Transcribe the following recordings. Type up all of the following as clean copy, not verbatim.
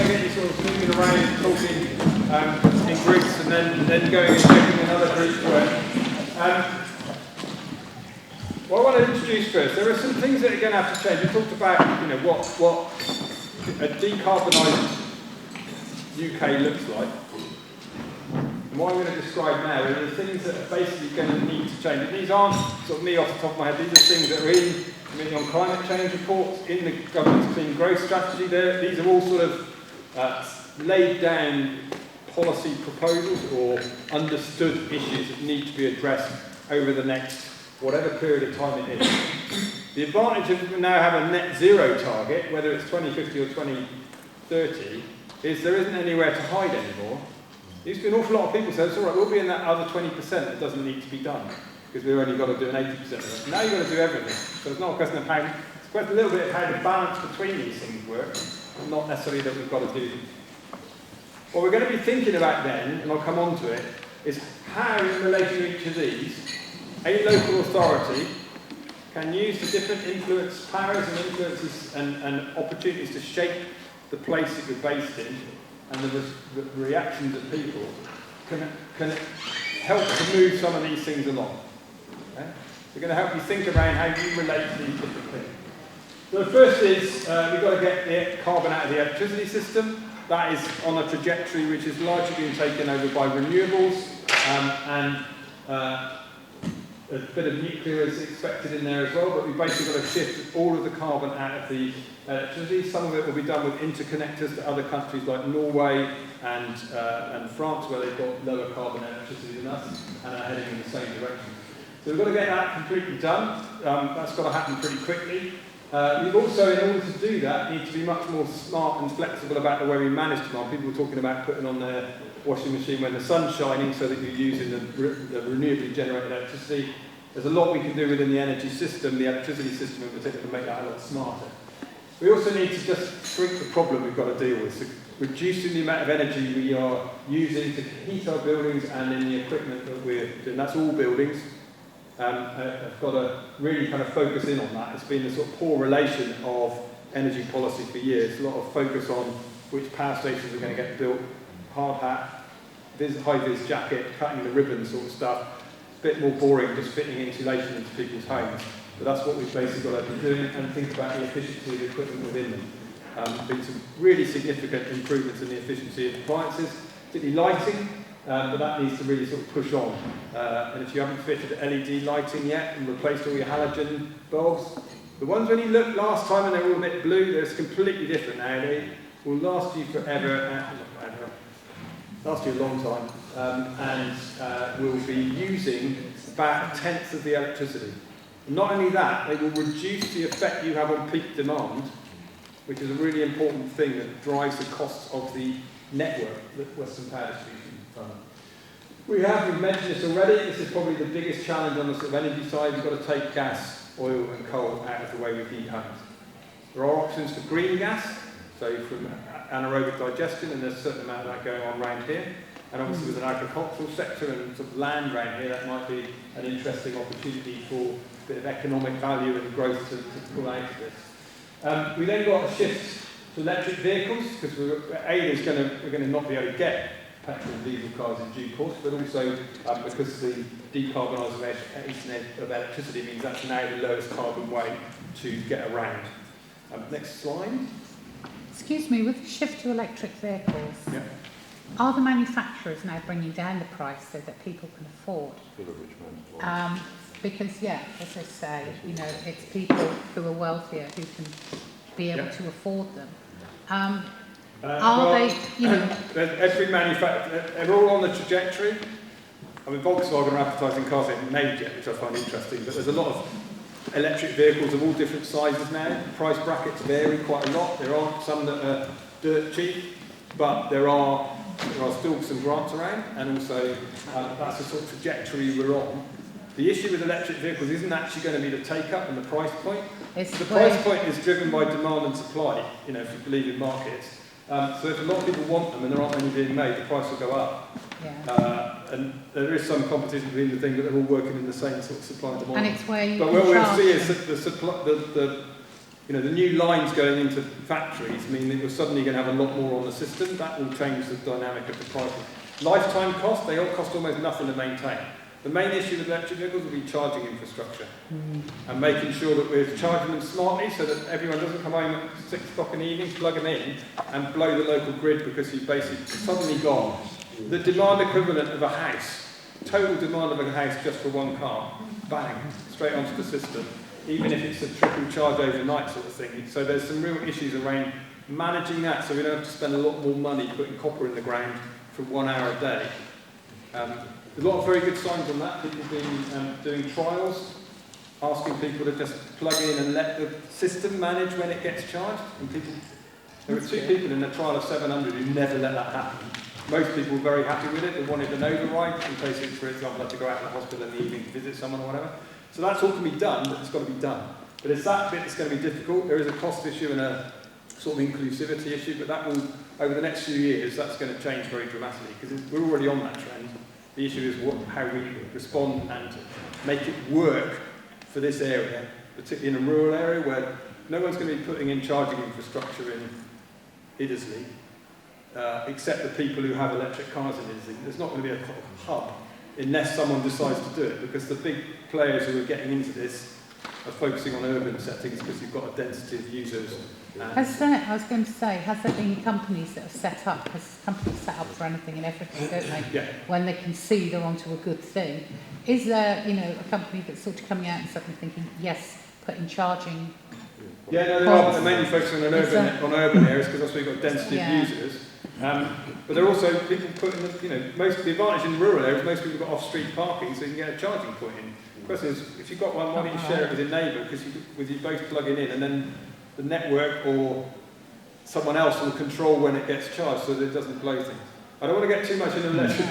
to get you sort of moving around and talking in groups and then going and checking another group work. What I want to introduce first, there are some things that are going to have to change. We talked about, what a decarbonised UK looks like. And what I'm going to describe now are the things that are basically going to need to change. And these aren't sort of me off the top of my head. These are things that are in the Committee on Climate Change reports, in the government's clean growth strategy. These are all sort of laid down policy proposals or understood issues that need to be addressed over the next whatever period of time it is. The advantage of we now have a net zero target, whether it's 2050 or 2030, is there isn't anywhere to hide anymore. There used to be an awful lot of people say, it's all right, we'll be in that other 20% that doesn't need to be done, because we've only got to do an 80% of it. Now you've got to do everything. So it's not a question of how, it's quite a little bit of how the balance between these things work, not necessarily that we've got to do them. What we're going to be thinking about then, and I'll come on to it, is how in relation to each of these, a local authority can use the different influence, powers and influences and opportunities to shape the place that you're based in and the reactions of people can help to move some of these things along. Okay? We're going to help you think around how you relate to these different things. So the first is we've got to get the carbon out of the electricity system. That is on a trajectory which is largely being taken over by renewables and a bit of nuclear is expected in there as well, but we've basically got to shift all of the carbon out of the electricity. Some of it will be done with interconnectors to other countries like Norway and France, where they've got lower carbon electricity than us and are heading in the same direction. So we've got to get that completely done. That's got to happen pretty quickly. We've also, in order to do that, need to be much more smart and flexible about the way we manage demand. People were talking about putting on their washing machine when the sun's shining so that you're using the renewably generated electricity. There's a lot we can do within the energy system, the electricity system in particular, to make that a lot smarter. We also need to just shrink the problem we've got to deal with, so reducing the amount of energy we are using to heat our buildings and in the equipment that we're doing. That's all buildings. I've got to really kind of focus in on that. It's been a sort of poor relation of energy policy for years. A lot of focus on which power stations are going to get built, hard hat, high-vis jacket, cutting the ribbon sort of stuff. A bit more boring, just fitting insulation into people's homes. But that's what we've basically got to be doing, and think about the efficiency of the equipment within them. Been some really significant improvements in the efficiency of appliances, particularly lighting, but that needs to really sort of push on. And if you haven't fitted LED lighting yet and replaced all your halogen bulbs, the ones when you looked last time and they were all a bit blue, they're completely different now. They will last you forever, last you a long time, and will be using about a tenth of the electricity. Not only that, they will reduce the effect you have on peak demand, which is a really important thing that drives the costs of the network that Western Power Distribution Fund. We've mentioned this already, this is probably the biggest challenge on the sort of energy side. We've got to take gas, oil and coal out of the way we heat homes. There are options for green gas, so from anaerobic digestion, and there's a certain amount of that going on around here. And obviously with an agricultural sector and sort of land around here, that might be an interesting opportunity for a bit of economic value and growth to pull out of this. We then got a shift to electric vehicles, because we're going to not be able to get petrol and diesel cars in due course, but also because the decarbonisation of electricity means that's now the lowest carbon way to get around. Next slide. Excuse me, with the shift to electric vehicles, Yeah. are the manufacturers now bringing down the price so that people can afford? Because, yeah, as I say, it's people who are wealthier who can be able to afford them. Every manufacturer, they're all on the trajectory. I mean, Volkswagen are advertising cars in made yet, which I find interesting, but there's a lot of electric vehicles of all different sizes now. The price brackets vary quite a lot. There are some that are dirt cheap, but there are still some grants around, and also that's the sort of trajectory we're on. The issue with electric vehicles isn't actually going to be the take-up and the price point. The price point is driven by demand and supply, if you believe in markets. So if a lot of people want them and there aren't many being made, the price will go up. Yeah. And there is some competition between the things, but they're all working in the same sort of supply and demand. And it's where you But what we'll see is that you know, the new lines going into factories mean that you're suddenly going to have a lot more on the system. That will change the dynamic of the prices. Lifetime cost, they all cost almost nothing to maintain. The main issue with electric vehicles will be charging infrastructure and making sure that we're charging them smartly so that everyone doesn't come home at 6 o'clock in the evening, plug them in and blow the local grid because you've basically suddenly gone. The demand equivalent of a house, total demand of a house just for one car, bang, straight onto the system, even if it's a triple charge overnight sort of thing. So there's some real issues around managing that so we don't have to spend a lot more money putting copper in the ground for 1 hour a day. There's a lot of very good signs on that. People have been doing trials, asking people to just plug in and let the system manage when it gets charged. And people, there were 2 people in a trial of 700 who never let that happen. Most people were very happy with it. They wanted an override in case, for example, had to go out to the hospital in the evening to visit someone or whatever. So that's all can be done, but it's got to be done. But it's that bit that's going to be difficult. There is a cost issue and a sort of inclusivity issue, but that will, over the next few years, that's going to change very dramatically because we're already on that trend. The issue is how we respond and make it work for this area, particularly in a rural area where no one's going to be putting in charging infrastructure in Iddesleigh, except the people who have electric cars in Iddesleigh. There's not going to be a hub unless someone decides to do it, because the big players who are getting into this are focusing on urban settings because you've got a density of users. Has there, I was going to say, has there been companies that have set up, has companies set up for anything and everything, don't they? Yeah. When they can see they're onto a good thing. Is there, you know, a company that's sort of coming out and suddenly thinking, yes, put in charging? Yeah, no, they are. They're mainly focusing on urban areas because that's where you've got density of users. But they're also people putting, you know, most the advantage in rural areas, most people have got off-street parking, so you can get a charging point in. The question is, if you've got one, why don't you share it with your neighbour? Because with you both plugging in, and then the network or someone else will control when it gets charged so that it doesn't blow things. I don't want to get too much into electric,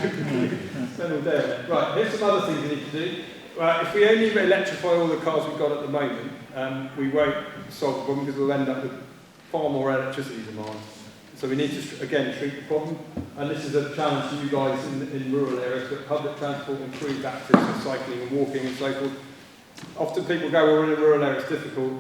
spend all day on it. Right, here's some other things we need to do. If we only electrify all the cars we've got at the moment, we won't solve the problem because we'll end up with far more electricity demand. So we need to, again, treat the problem. And this is a challenge to you guys in rural areas, but public transport improves access to cycling and walking and so forth. Often people go, well, in a rural area it's difficult.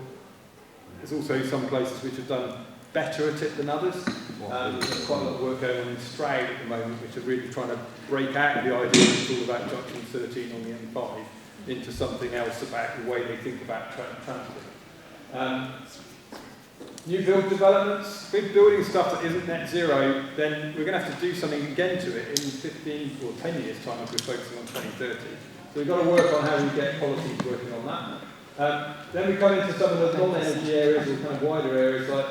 There's also some places which have done better at it than others. There's quite a lot of work going on in Stroud at the moment, which are really trying to break out of the idea that it's all about junction 13 on the M5 into something else about the way they think about transport. New build developments, if we're building stuff that isn't net zero, then we're going to have to do something again to it in 15 or 10 years' time if we're focusing on 2030. So we've got to work on how we get policies working on that. Then we come into some of the non-energy areas or kind of wider areas like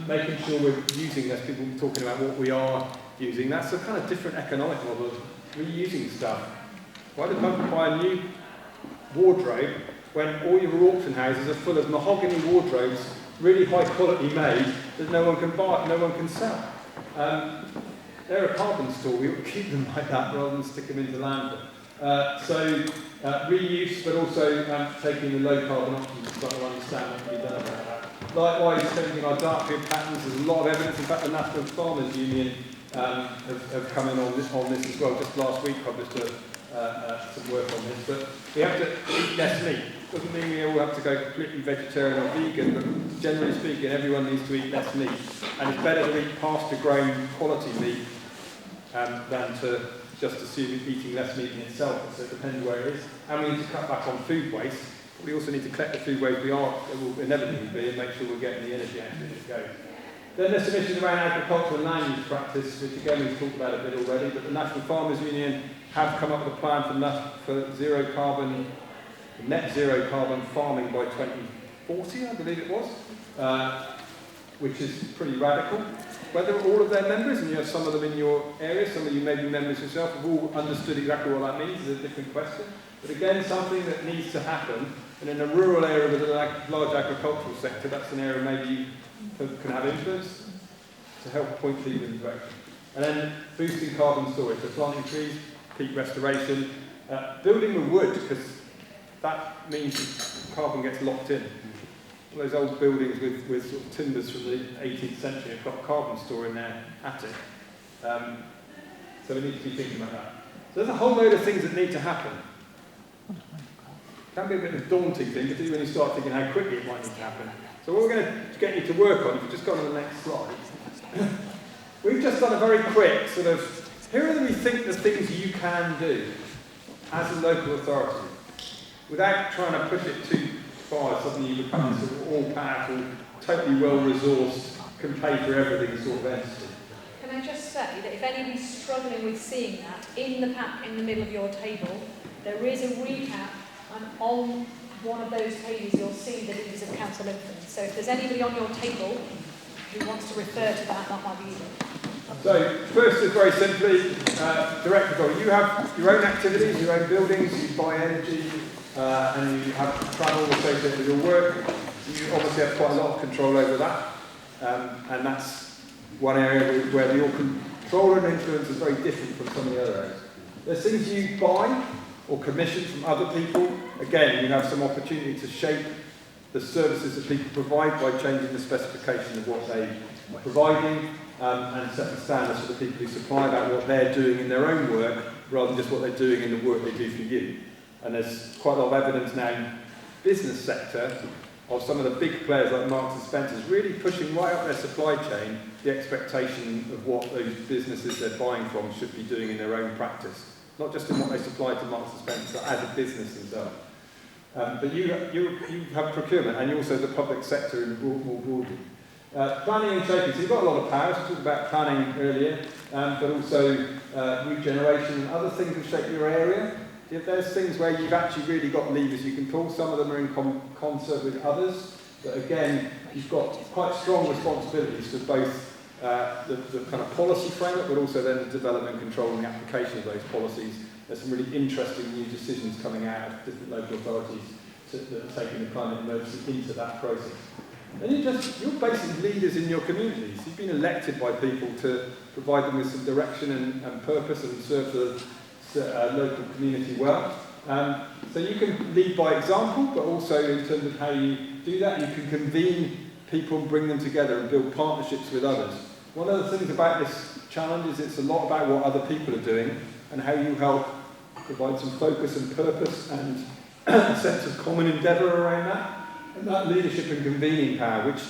making sure we're using less, people talking about what we are using. That's a kind of different economic model of reusing stuff. Why do people buy a new wardrobe when all your auction houses are full of mahogany wardrobes, really high quality made, that no one can buy, no one can sell? They're a carbon store, we ought to keep them like that rather than stick them into landfill. Reuse, but also taking the low carbon options to try to understand what can be done about that. Likewise, changing our dark field patterns, there's a lot of evidence. In fact, the National Farmers Union have come in on this as well. Just last week published some work on this. But we have to eat less meat. Doesn't mean we all have to go completely vegetarian or vegan, but generally speaking, everyone needs to eat less meat. And it's better to eat pasture-grown quality meat than to just assume eating less meat in itself. So it depends where it is. And we need to cut back on food waste. We also need to collect the food waste there will inevitably be and make sure we're getting the energy out of it goes. Then there's some issues around agricultural and land use practice, which again we've talked about a bit already, but the National Farmers Union have come up with a plan for net zero carbon farming by 2040, I believe it was, which is pretty radical. Whether all of their members, and you have some of them in your area, some of you may be members yourself, have all understood exactly what that means is a different question. But again, something that needs to happen, and in a rural area with a large agricultural sector, that's an area maybe you can have influence to help point people in the direction. And then boosting carbon storage, so planting trees, peat restoration, building with wood, because that means carbon gets locked in. All those old buildings with sort of timbers from the 18th century have got carbon store in their attic. So we need to be thinking about that. So there's a whole load of things that need to happen. It can be a bit of a daunting thing, particularly when you start thinking how quickly it might need to happen. So what we're going to get you to work on, if you just go on to the next slide, we've just done a very quick sort of, here are we think the things you can do as a local authority, without trying to push it too far, suddenly you become sort of all-powerful, totally well-resourced, can pay for everything sort of entity. Can I just say that if anybody's struggling with seeing that, in the pack in the middle of your table, there is a recap, and on one of those pages you'll see the leaders of council influence. So if there's anybody on your table who wants to refer to that, that might be easy. So, first is very simply, direct control. You have your own activities, your own buildings, you buy energy, and you have travel associated with your work. You obviously have quite a lot of control over that, and that's one area where your control and influence is very different from some of the other areas. There's things you buy or commission from other people. Again, you have some opportunity to shape the services that people provide by changing the specification of what they're providing, and set the standards for the people who supply about what they're doing in their own work, rather than just what they're doing in the work they do for you. And there's quite a lot of evidence now in the business sector of some of the big players like Marks and Spencer's really pushing right up their supply chain the expectation of what those businesses they're buying from should be doing in their own practice. Not just in what they supply to Marks and Spencer as a business themselves. But you have procurement, and you also the public sector in more broadly. Planning and shaping. So you've got a lot of powers. We talked about planning earlier, but also regeneration and other things that shape your area. If there's things where you've actually really got levers you can pull, some of them are in concert with others, but again, you've got quite strong responsibilities for both the kind of policy framework, but also then the development, control and the application of those policies. There's some really interesting new decisions coming out of different local authorities that are taking the climate emergency into that process. And you're basically leaders in your communities. You've been elected by people to provide them with some direction and purpose and serve the local community well. So you can lead by example, but also in terms of how you do that, you can convene people and bring them together and build partnerships with others. One of the things about this challenge is it's a lot about what other people are doing and how you help provide some focus and purpose and a sense of common endeavour around that. And that leadership and convening power, which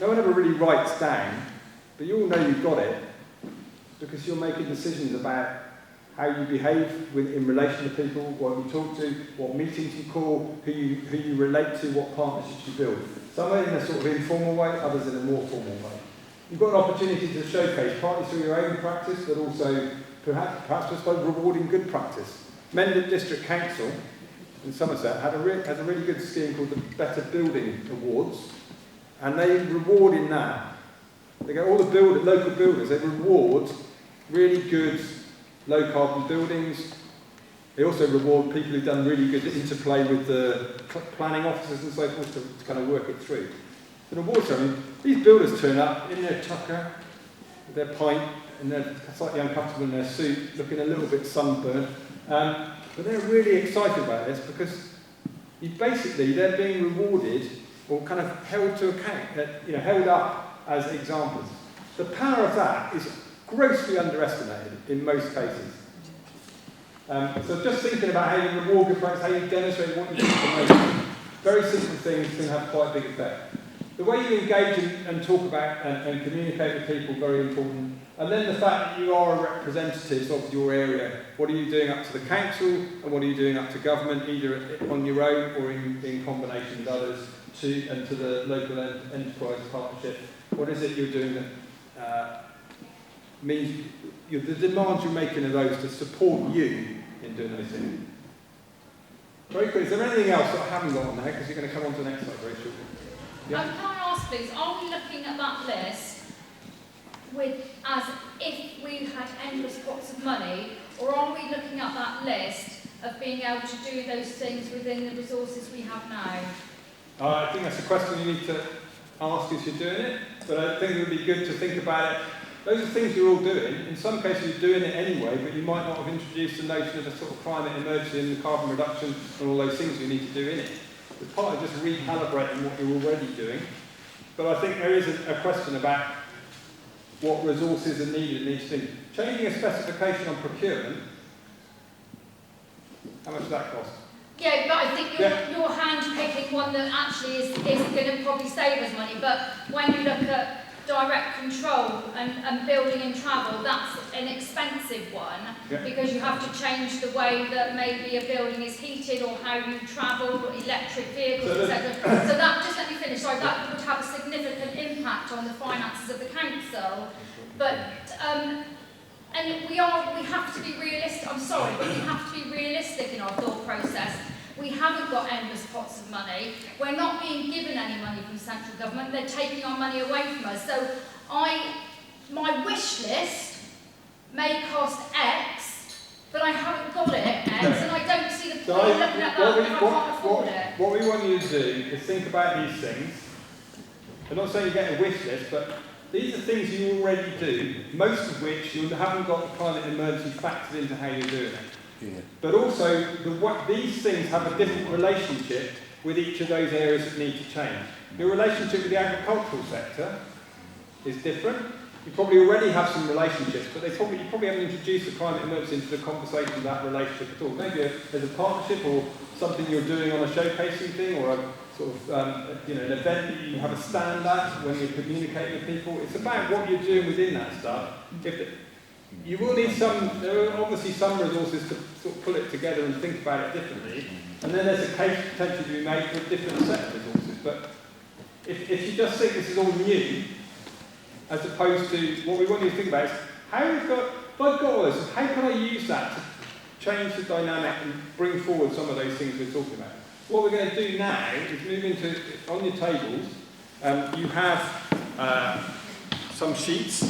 no one ever really writes down, but you all know you've got it because you're making decisions about how you behave in relation to people, what you talk to, what meetings you call, who you relate to, what partnerships you build. Some in a sort of informal way, others in a more formal way. You've got an opportunity to showcase, partly through your own practice, but also perhaps just by rewarding good practice. Mendon District Council in Somerset has a really good scheme called the Better Building Awards, and they reward in that. They get all the local builders, they reward really good low carbon buildings. They also reward people who've done really good interplay with the planning officers and so forth to kind of work it through. An award ceremony, these builders turn up in their tucker, with their pint, and they're slightly uncomfortable in their suit, looking a little bit sunburned. But they're really excited about this because they're being rewarded or kind of held to account, held up as examples. The power of that is grossly underestimated in most cases. So just thinking about how you reward good practice, how you demonstrate what you do to most very simple things can have quite a big effect. The way you engage and talk about and communicate with people, very important. And then the fact that you are a representative of your area. What are you doing up to the council and what are you doing up to government, either on your own or in combination with others, and to the local enterprise partnership? What is it you're doing that means the demands you're making of those to support you in doing those things? Very quick, is there anything else that I haven't got on there? Because you're going to come on to the next slide very shortly. Yeah. Can I ask please, are we looking at that list as if we had endless pots of money, or are we looking at that list of being able to do those things within the resources we have now? I think that's a question you need to ask as you're doing it, but I think it would be good to think about it. Those are things you're all doing. In some cases you're doing it anyway, but you might not have introduced the notion of a sort of climate emergency and the carbon reduction and all those things you need to do in it. It's part of just recalibrating what you're already doing. But I think there is a question about what resources are needed in each thing. Changing a specification on procurement, how much does that cost? Yeah, but I think you're hand-picking one that actually is going to probably save us money. But when you look at direct control and building and travel, that's an expensive one because you have to change the way that maybe a building is heated or how you travel, electric vehicles, etc. So that, just let me finish, sorry, that would have a significant impact on the finances of the council. But and we have to be realistic, I'm sorry, but we have to be realistic in our thought process. We haven't got endless pots of money. We're not being given any money from central government. They're taking our money away from us. So my wish list may cost X, but I haven't got it X, and I don't see the point of looking at that if I can't afford it. What we want you to do is think about these things. I'm not saying you get a wish list, but these are things you already do, most of which you haven't got the climate emergency factored into how you're doing it. Yeah. But also, these things have a different relationship with each of those areas that need to change. Your relationship with the agricultural sector is different. You probably already have some relationships, but you probably haven't introduced the climate emergency into the conversation of that relationship at all. Maybe there's a partnership or something you're doing on a showcasing thing, or a sort of an event that you have a stand at when you're communicating with people. It's about what you're doing within that stuff. You will need there are obviously some resources to sort of pull it together and think about it differently, and then there's a case potentially to be made for a different set of resources. But if you just think this is all new, as opposed to what we want you to think about is, if I've got all this, how can I use that to change the dynamic and bring forward some of those things we're talking about? What we're going to do now is move into, on your tables, you have some sheets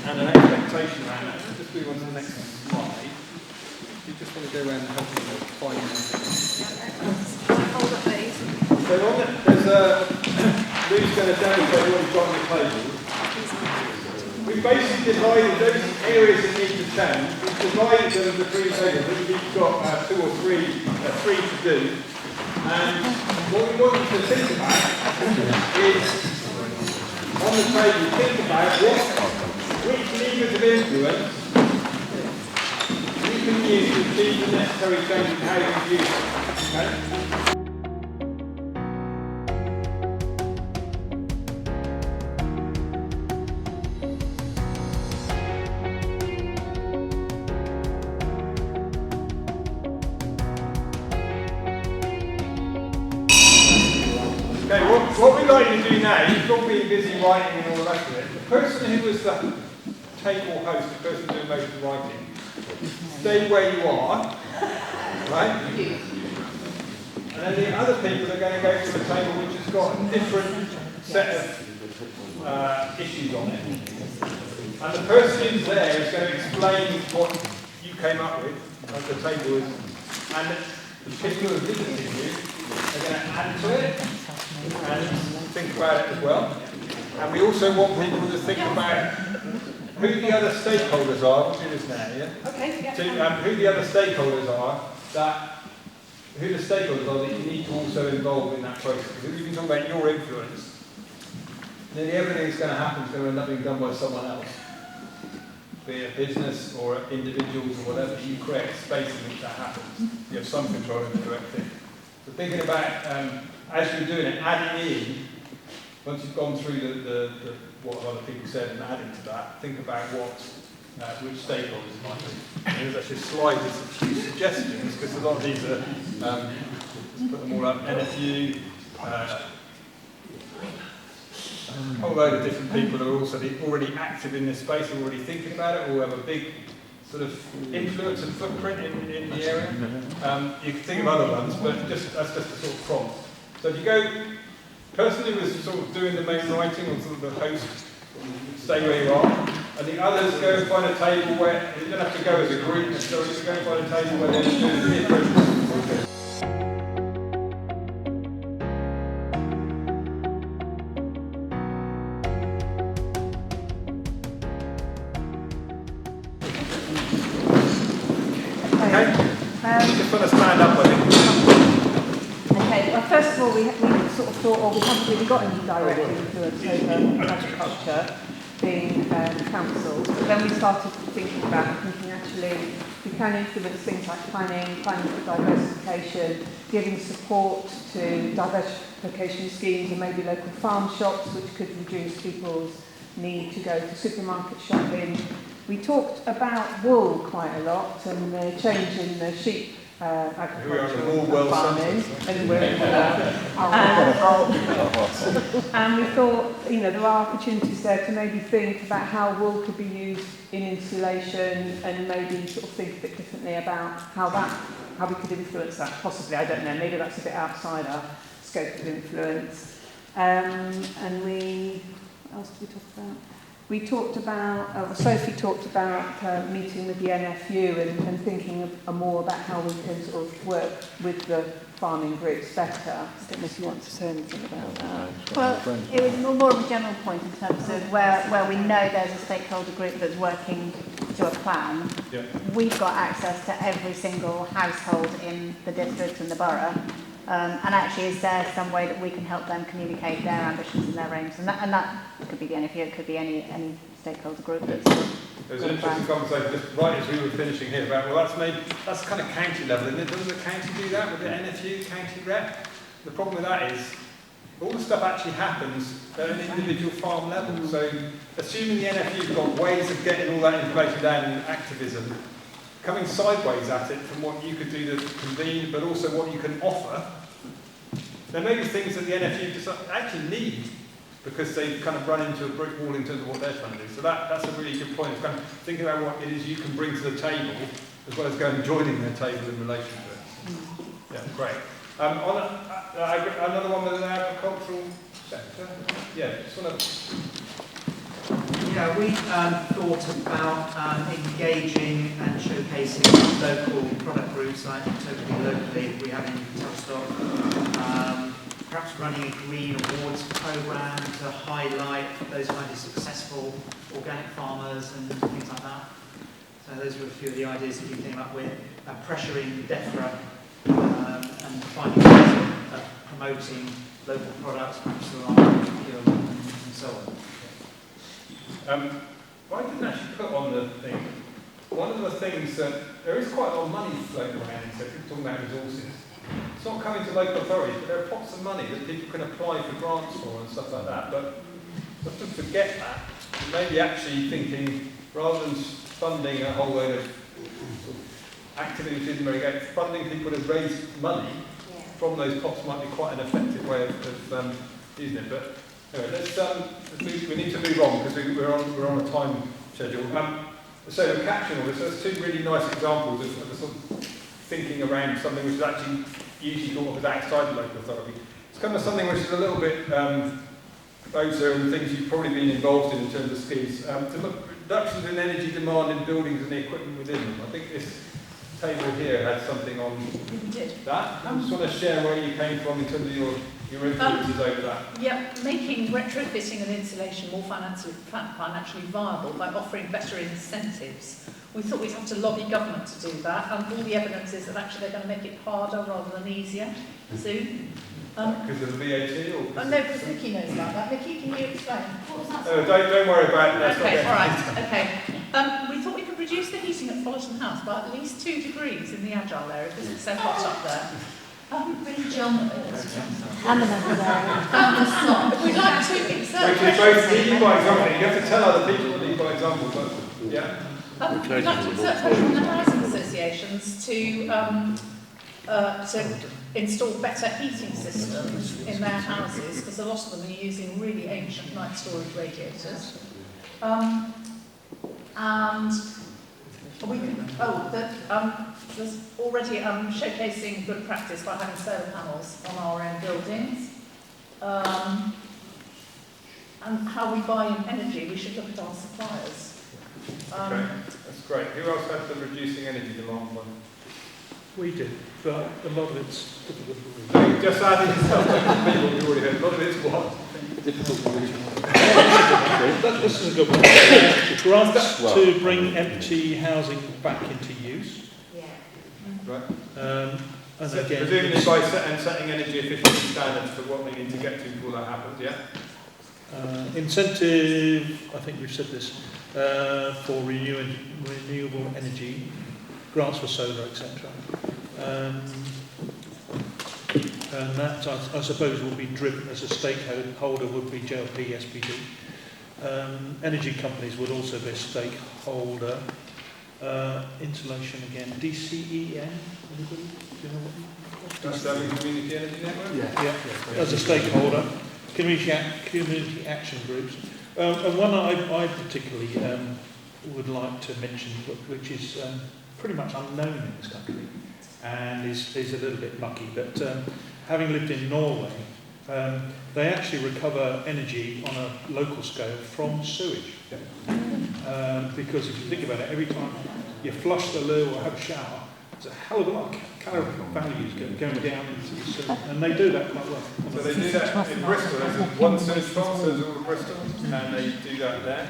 and an expectation around that. Just move on to the next slide. You just want to go around and help me find them. Hold up these. So on it, Lou's going to demonstrate what we've got on the table. We've basically divided those areas that need to change. We've divided them into three tables. We've each got two or three to do. And what we want you to think about is, on the table, think about which levers of influence you can use to achieve the necessary change in how you use it. Okay? What we'd like you to do now, you've all been busy writing and all the rest of it. The person who was the table host, the person doing most of the writing, stay where you are, right? And then the other people are going to go to a table which has got a different set of issues on it. And the person who's there is going to explain what you came up with at the table, and the people who are visiting you are going to add to it and think about it as well. And we also want people to think about who the other stakeholders are. We'll do this now, yeah? Okay, yeah. Who the other stakeholders are that you need to also involve in that process. Because if you can talk about your influence, then everything that's going to happen is going to end up being done by someone else. Be it a business or individuals or whatever. You create a space in which that happens. You have some control over the correct thing. So thinking about, as you're doing it, adding in, once you've gone through the what other people said and adding to that, think about which stakeholders might be. And there's actually a slide with a few suggestions, because a lot of these are, let's put them all up, NFU, a whole load of different people who are also already active in this space, who are already thinking about it, or have a big sort of influence and footprint in the area. You can think of other ones, but that's just a sort of prompt. So if you go, person who was sort of doing the main writing, or sort of the host, stay where you are, and the others go and find a table where, you don't have to go as a group necessarily, so go and find a table where they're doing different. Just want to stand up, I think. Okay, well, first of all, we sort of thought, we haven't really got any direct influence over agriculture being councils, but then we started thinking actually, we can influence things like planning for diversification, giving support to diversification schemes and maybe local farm shops, which could reduce people's need to go to supermarket shopping. We talked about wool quite a lot and the change in the sheep agriculture and farming, and we're in and we thought, you know, there are opportunities there to maybe think about how wool could be used in insulation and maybe sort of think a bit differently about how we could influence that. Possibly, I don't know, maybe that's a bit outside our scope of influence. And what else did we talk about? We talked about, Sophie talked about meeting with the NFU and thinking more about how we can sort of work with the farming groups better. I don't know if you want to say anything about that. Well, it was more of a general point in terms of where we know there's a stakeholder group that's working to a plan. Yeah. We've got access to every single household in the district and the borough. And actually, is there some way that we can help them communicate their ambitions and their aims? And that could be the NFU, it could be any stakeholder group that's... There was an interesting conversation just right as we were finishing here about, well, that's kind of county level, isn't it? Doesn't the county do that with the NFU, county rep? The problem with that is all the stuff actually happens at an individual farm level. So assuming the NFU's got ways of getting all that information down in activism, coming sideways at it from what you could do to convene, but also what you can offer, there may be things that the NFU actually need because they've kind of run into a brick wall in terms of what they're trying to do. So that's a really good point. It's kind of thinking about what it is you can bring to the table, as well as going and joining their table in relation to it. Yeah, great. Another one with an agricultural sector. Yeah, just want to... Yeah, we thought about engaging and showcasing local product groups, like Totally Locally we have in Tavistock. Perhaps running a green awards programme to highlight those kind of successful organic farmers and things like that. So those were a few of the ideas that we came up with. Pressuring DEFRA and finding ways of promoting local products, perhaps around procurement and so on. I didn't actually put on the thing, one of the things that there is quite a lot of money floating around, so people talking about resources. It's not coming to local authorities, but there are pots of money that people can apply for grants for and stuff like that. But often forget that. Maybe actually thinking, rather than funding a whole load of activities where you go, funding people to raise money from those pots might be quite an effective way of using it. But anyway, let's move, we need to move on because we're on a time schedule. So the caption of this, there's two really nice examples of the sort of thinking around something which is actually usually thought of as outside the local authority. It's kind of something which is a little bit closer and things you've probably been involved in terms of schemes. To look reductions in energy demand in buildings and the equipment within them. I think this table here had something on that. I just want to share where you came from in terms of your influences over that. Yeah, making retrofitting and insulation more financially viable by offering better incentives. We thought we'd have to lobby government to do that, and all the evidence is that actually they're going to make it harder rather than easier soon. Because of the VAT? Or no, because Vicky knows about that. Vicky, can you explain? What was that? Don't worry about it. Okay, all right. Okay. We thought we could reduce the heating at Fullerton House by at least 2 degrees in the Agile area because it's so hot up there. John. And the member there. We'd like to exert we both lead by example. You have to tell other people to lead by example, but yeah. We'd like to exert pressure on the housing associations to install better heating systems in their houses, because a lot of them are using really ancient night storage radiators. And we can, there's already showcasing good practice by having solar panels on our own buildings. And how we buy in energy, we should look at our suppliers. Okay, that's great. Who else had the reducing energy demand one? We did, but a lot of it's difficult. So just adding stuff to people who already heard. A lot of it's what? This is a good one. Grants to bring empty housing back into use. Right. And So again, presumably by setting energy efficiency standards for what we need to get to before that happens, yeah? incentive, I think we've said this, for renewable energy grants for solar, etc. And that, I suppose, will be driven as a stakeholder would be JLP, SPD. Energy companies would also be a stakeholder. Insulation again, DCEN, anybody? Do you know what? That's the Community Energy Network? Yeah, as a stakeholder. Community action groups. And one I particularly would like to mention, which is pretty much unknown in this country and is a little bit mucky, but having lived in Norway, they actually recover energy on a local scale from sewage. Because if you think about it, every time you flush the loo or have a shower, there's a hell of a lot of calorific values going down into the sewer, and they do that quite well. So they do that in Bristol. There's one sewage plant, so there's all of Bristol, and they do that there.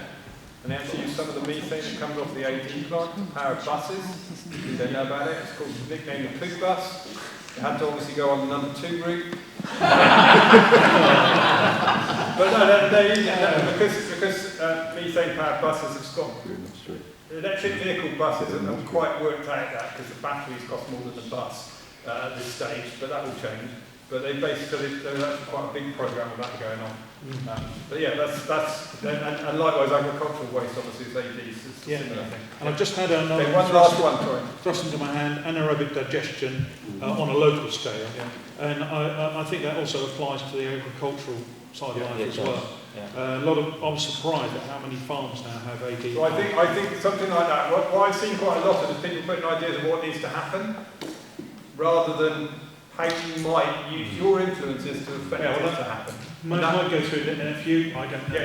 And they actually use some of the methane that comes off the AD plant to power buses. You don't know about it. It's called the nickname the Poo Bus. It had to obviously go on the number 2 route. But no, they use it because methane powered buses have stopped. Electric vehicle buses have quite worked out that because the batteries cost more than the bus at this stage, but that will change. But they basically, there's actually quite a big programme of that going on. But yeah, that's and likewise agricultural waste obviously is AD, it's a similar thing. And I've just had another one last one, sorry. Thrust into my hand, anaerobic digestion on a local scale. And I think that also applies to the agricultural side of life as well. I was surprised at how many farms now have AD. So I think something like that. What I've seen quite a lot of is people putting ideas of what needs to happen, rather than how you might use your influences to affect it to happen. Might go through it in a few. I don't know.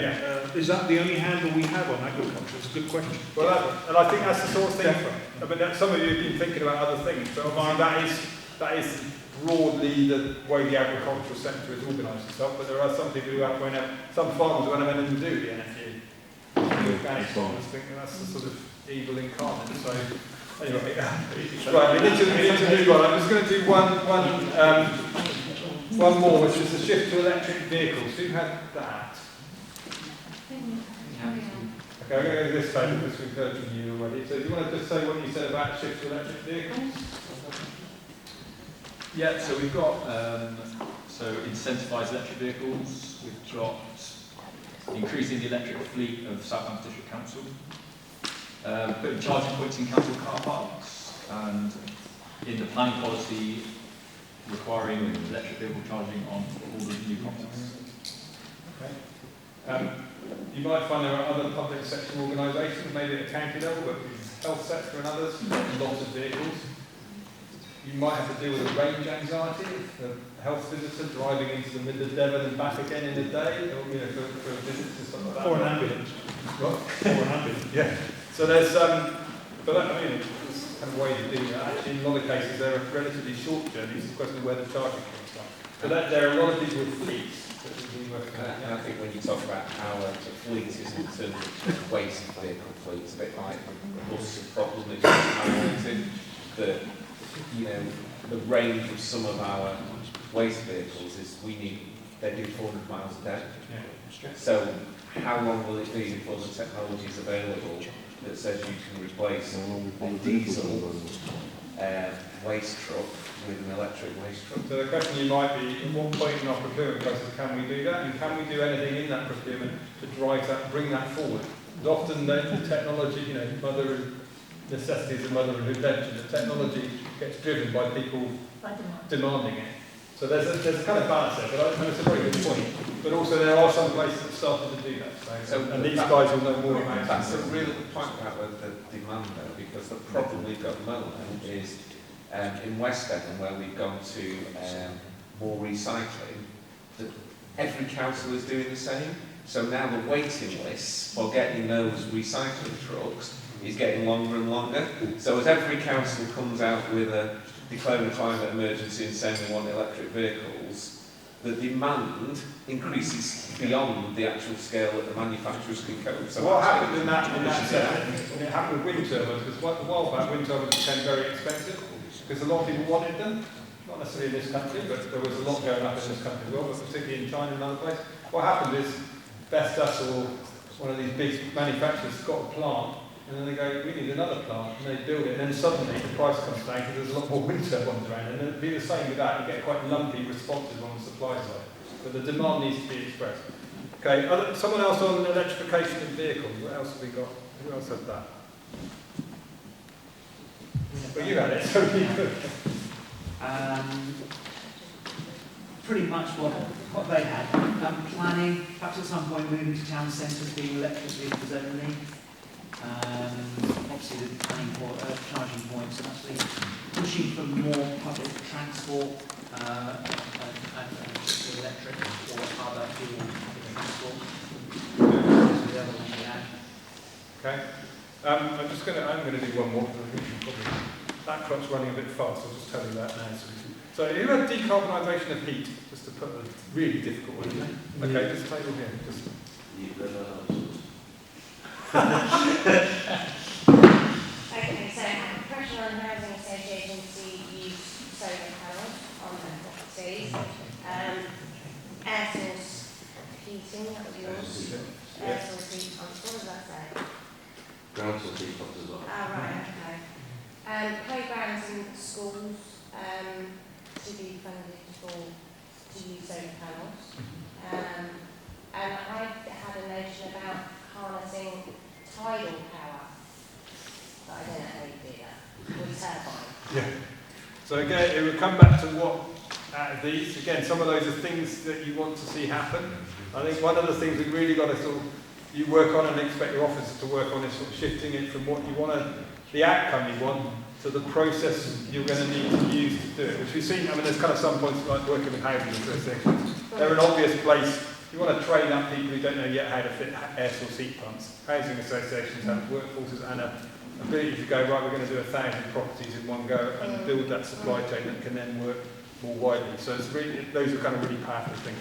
Is that the only handle we have on agriculture? It's a good question. Well, and I think that's the sort of thing. I mean, some of you have been thinking about other things, but obviously that is broadly the way the agricultural sector has organised itself. But there are some people who have, some farmers who have anything to do with the NFU. The organic farmers think that's the sort of evil incarnate. So anyway, right, we need to move on. I'm just going to do one more, which is the shift to electric vehicles. Who had that? Okay, I'm going to go to this table because we've heard from you already. So do you want to just say what you said about shift to electric vehicles? Yeah, so we've got incentivised electric vehicles. We've got increasing the electric fleet of Southampton District Council, putting charging points in council car parks, and in the planning policy requiring electric vehicle charging on all the new properties. Okay. You might find there are other public sector organisations, maybe at a county level, but the health sector and others, lots of vehicles. You might have to deal with a range anxiety if a health visitor driving into the middle of Devon and back again in a day, or for a visit to something like that. Or an ambulance. What? Or an ambulance. Yeah. So there's but I mean, it's kind of way to do that. Actually, in a lot of cases, there are relatively short journeys. It's a question of where the charging points are. But there are a lot of people with fleets. And I think when you talk about how the fleet is in terms of waste vehicle fleet, it's a bit like the bus problem that you're highlighting, that, the range of some of our waste vehicles is they do 400 miles a day. So how long will it be before the technology is available that says you can replace a diesel waste truck with an electric waste truck? So the question you might be, at what point in our procurement process can we do that? And can we do anything in that procurement to drive that, bring that forward? Because often the technology, necessity is the mother of invention. The technology gets driven by people demanding it. So there's a kind of balance there, but I think it's a very good point. But also there are some places that started to do that. And these guys will know more about it. That's a really good point about the demand though, because the problem we've got at the moment is in West End, where we've gone to more recycling, every council is doing the same. So now the waiting lists for getting those recycling trucks is getting longer and longer. So as every council comes out with declaring a climate emergency and saying they want electric vehicles, the demand increases beyond the actual scale that the manufacturers can cope. So what happened in that setting? And it happened with wind turbines, because a while back wind turbines became very expensive, because a lot of people wanted them, not necessarily in this country, but there was a lot going up in this country as well, but particularly in China and other places. What happened is Vestas or one of these big manufacturers got a plant And then they go, we need another plant, and they build it, and then suddenly the price comes down because there's a lot more wind turbines around. And it'll be the same with that, you get quite lumpy responses on the supply side. But the demand needs to be expressed. Okay, someone else on electrification of vehicles, what else have we got? Who else had that? Well, you had it, so you could. Pretty much what they had. Planning, perhaps at some point moving to town centres being electric vehicles only. Obviously the planning charging points, and actually pushing for more public transport and electric or other fuel public transport. Those are the other ones we had. Okay. I'm going to do one more because I think probably that clock's running a bit fast. I'll just tell you that now. So who had decarbonisation of heat? Just to put a really difficult one in there. Okay, this table here. Just. Okay, so Professional and Housing Association use solar panels on their properties. Air source heating, that was yours. Air source heat pumps, what does that say? Ground source heat pumps as well. Oh, right, okay. Playgrounds in schools to be funded to use solar panels. And I had a notion about harnessing tidal power, but I don't know how you do that. Or turbine. Yeah. So again, it would come back to what out of these. Again, some of those are things that you want to see happen. I think one of the things we've really got to sort of you work on and expect your officers to work on is sort of shifting it from what you want to, the outcome you want, to the process you're going to need to use to do it. Which we've seen, I mean, there's kind of some points like working with housing associations. They're an obvious place. You want to train up people who don't know yet how to fit air source heat pumps. Housing associations have workforces and an ability to go, right, we're going to do 1,000 properties in one go and build that supply chain that can then work more widely. So it's really, those are kind of really powerful things.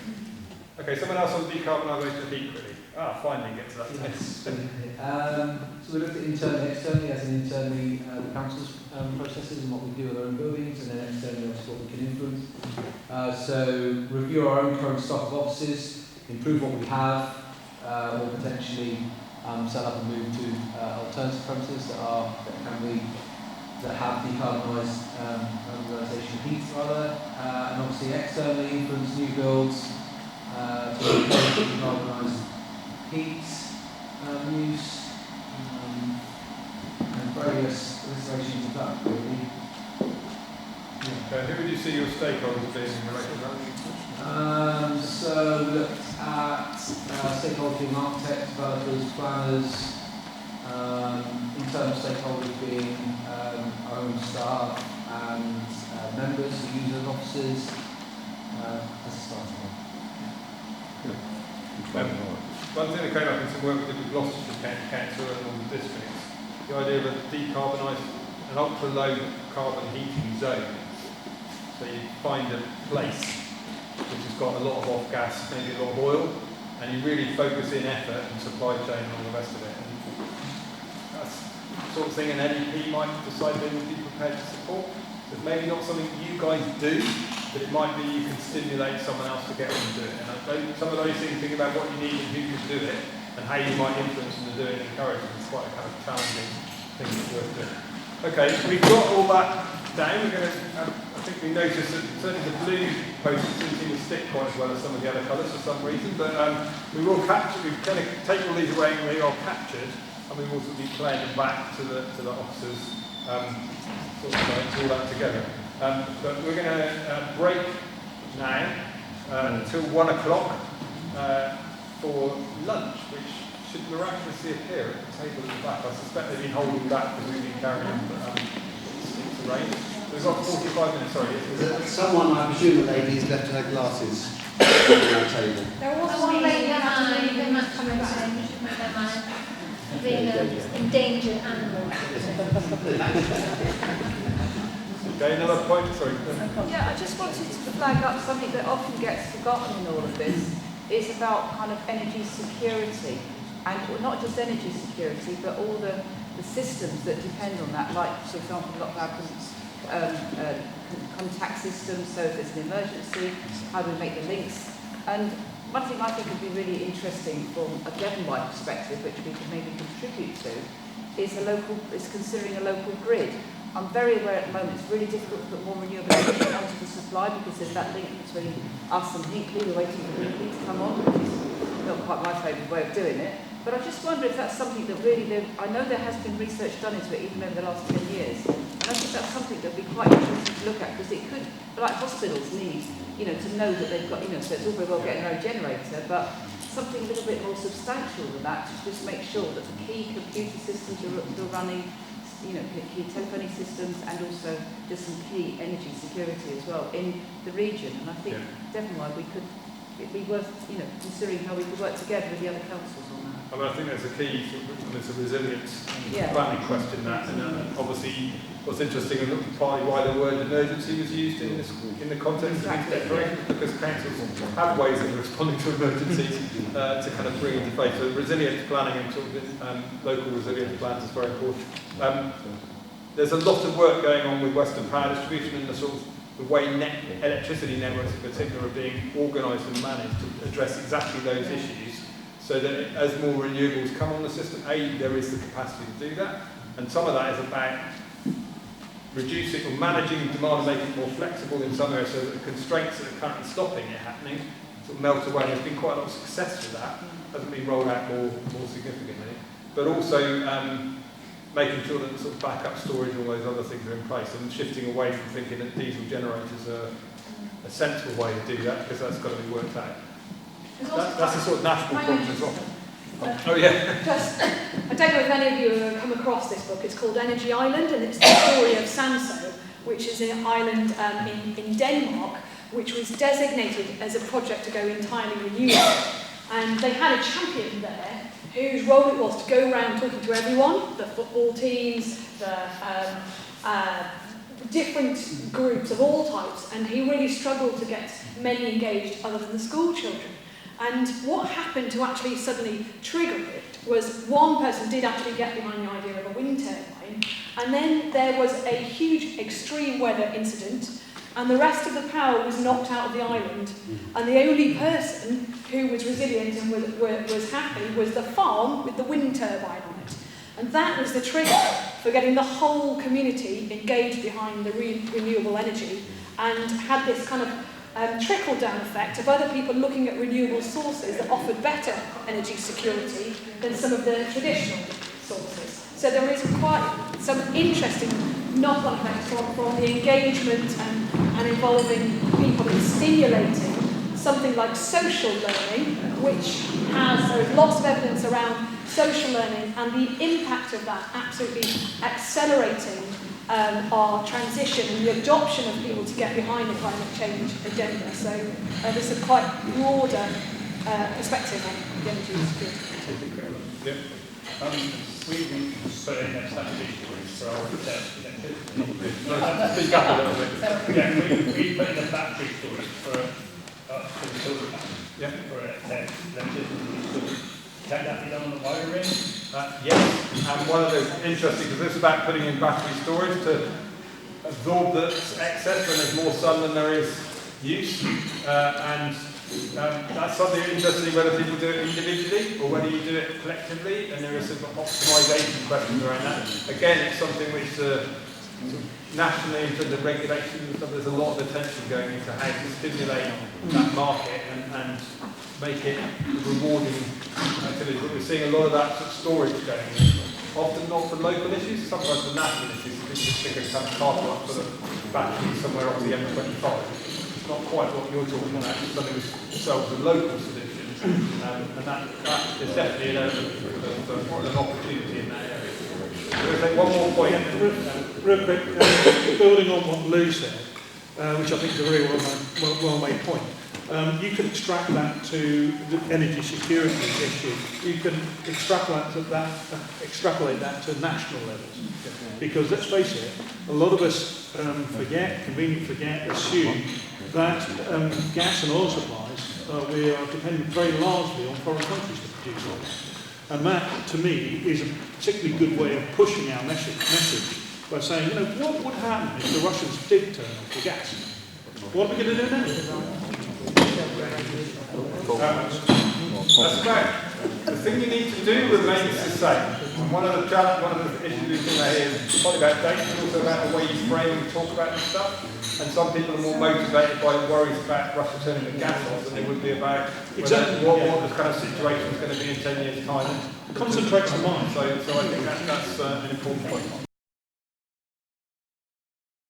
Okay, someone else on decarbonisation of heat, really. Finally get to that. Yes. So we looked at internally, externally, as in internally the council's processes and what we do with our own buildings, and then externally obviously what we can influence. So review our own current stock of offices, improve what we have, or potentially set up and move to alternative premises that have decarbonised urbanisation of heat rather, and obviously externally influence new builds to decarbonised heat use and various illustrations of that really. Who would you see your stakeholders being in relation to that? So we looked at stakeholders being architects, developers, planners, internal stakeholders being our own staff and members who use those offices as a starting point. One thing that came up in some work we did with Gloucestershire Council and all the districts, the idea of a decarbonised, an ultra-low carbon heating zone. So you find a place which has got a lot of off-gas, maybe a lot of oil, and you really focus in effort and supply chain and all the rest of it. And that's the sort of thing an NEP might decide they would be prepared to support. It's maybe not something you guys do, but it might be you can stimulate someone else to get on and do it. And some of those things, think about what you need and who can do it, and how you might influence them to do it and encourage them. It's quite a kind of challenging thing that's worth doing. Okay, we've got all that down. We're going to, I think we noticed that certainly the blue posters didn't seem to stick quite as well as some of the other colours for some reason, but we will capture, we're going to take all these away and they are captured, and we will also be playing them back to the officers, sort of all that together. But we're going to break now until 1 o'clock for lunch, which should miraculously appear at the table at the back. I suspect they've been holding back because we've been carrying on, but it's arranged. We've got 45 minutes, sorry. Someone, I presume a lady, has left her glasses on our table. There was one lady that had to leave They must come in with their mind. Being an endangered animal. Okay, another point, sorry. Yeah, I just wanted to flag up something that often gets forgotten in all of this. It's about kind of energy security, and well, not just energy security, but all the systems that depend on that. Like, for example, a lot of our contact systems. So if there's an emergency, how do we make the links? And one thing I think would be really interesting from a Devon-wide perspective, which we could maybe contribute to, is considering a local grid. I'm very aware at the moment it's really difficult to put more renewable energy onto the supply because there's that link between us and Hinkley. We're waiting for Hinkley to come on, which is not quite my favourite way of doing it. But I just wonder if that's something that really, I know there has been research done into it even over the last 10 years. And I think that's something that would be quite interesting to look at because it could, like hospitals need, to know that they've got, so it's all very well getting their own generator, but something a little bit more substantial than that to just make sure that the key computer systems are running, key telephony systems and also just some key energy security as well in the region. And I think definitely it'd be worth, considering how we could work together with the other councils on that. I mean, I think there's a key, there's a resilience planning question that, and obviously what's interesting and partly why the word emergency was used in the context of these declarations, because councils have ways of responding to emergencies to kind of bring into place. So resilience planning and sort of local resilience plans is very important. There's a lot of work going on with Western Power Distribution and the sort of the way electricity networks in particular are being organised and managed to address exactly those issues, so that as more renewables come on the system, there is the capacity to do that, and some of that is about reducing or managing demand and making it more flexible in some areas so that the constraints that are currently stopping it happening sort of melt away. There's been quite a lot of success with that, hasn't been rolled out more significantly, but also making sure that the sort of backup storage and all those other things are in place, and shifting away from thinking that diesel generators are a sensible way to do that, because that's got to be worked out. That's a sort of national problem as well. Oh yeah. I don't know if any of you have come across this book. It's called Energy Island, and it's the story of Samso, which is an island in Denmark, which was designated as a project to go entirely renewable. And they had a champion there whose role it was to go around talking to everyone, the football teams, the different groups of all types, and he really struggled to get many engaged other than the school children. And what happened to actually suddenly trigger it was one person did actually get behind the idea of a wind turbine, and then there was a huge extreme weather incident, and the rest of the power was knocked out of the island, and the only person who was resilient and was happy was the farm with the wind turbine on it. And that was the trigger for getting the whole community engaged behind the renewable energy, and had this kind of trickle-down effect of other people looking at renewable sources that offered better energy security than some of the traditional sources. So there is quite some interesting knock-on effects from the engagement and involving people in stimulating something like social learning, which there's lots of evidence around social learning and the impact of that absolutely accelerating our transition and the adoption of people to get behind the climate change agenda. So there's a quite broader perspective on the energy security. Yep. We put in a statutory for our electricity. Speak up a little bit. Yeah, we put in a battery storage for the solar panels. Yeah. For electricity. Can that be done on the wider range? Yes, and one of the interesting, because this is about putting in battery storage to absorb the excess when there's more sun than there is use, and that's something interesting whether people do it individually or whether you do it collectively, and there is some optimisation questions around that. Again, it's something which sort of nationally in terms of regulation and stuff, there's a lot of attention going into how to stimulate that market and make it rewarding activity. But we're seeing a lot of that sort of storage going in. Often not for local issues, sometimes for national issues. People just stick a kind of car park for the battery somewhere off the M25. It's not quite what you're talking about. It's something that solves a local solution. And that is definitely an opportunity in that area. We're going to take one more point. Real quick, building on what Lou said, which I think is a very well-made point. You can extract that to the energy security issue. You can extrapolate that to national levels. Because let's face it, a lot of us conveniently forget, assume that gas and oil supplies, we are dependent very largely on foreign countries to produce oil. And that, to me, is a particularly good way of pushing our message by saying, what would happen if the Russians did turn off the gas? What are we going to do now? That's about the thing you need to do remains the same. And one of the issues we've been at here is probably about data, but also about the way you frame and talk about this stuff. And some people are more motivated by worries about Russia turning to gas off than they would be about what the kind of situation is going to be in 10 years' time. Concentrates the mind. So I think that's an important point.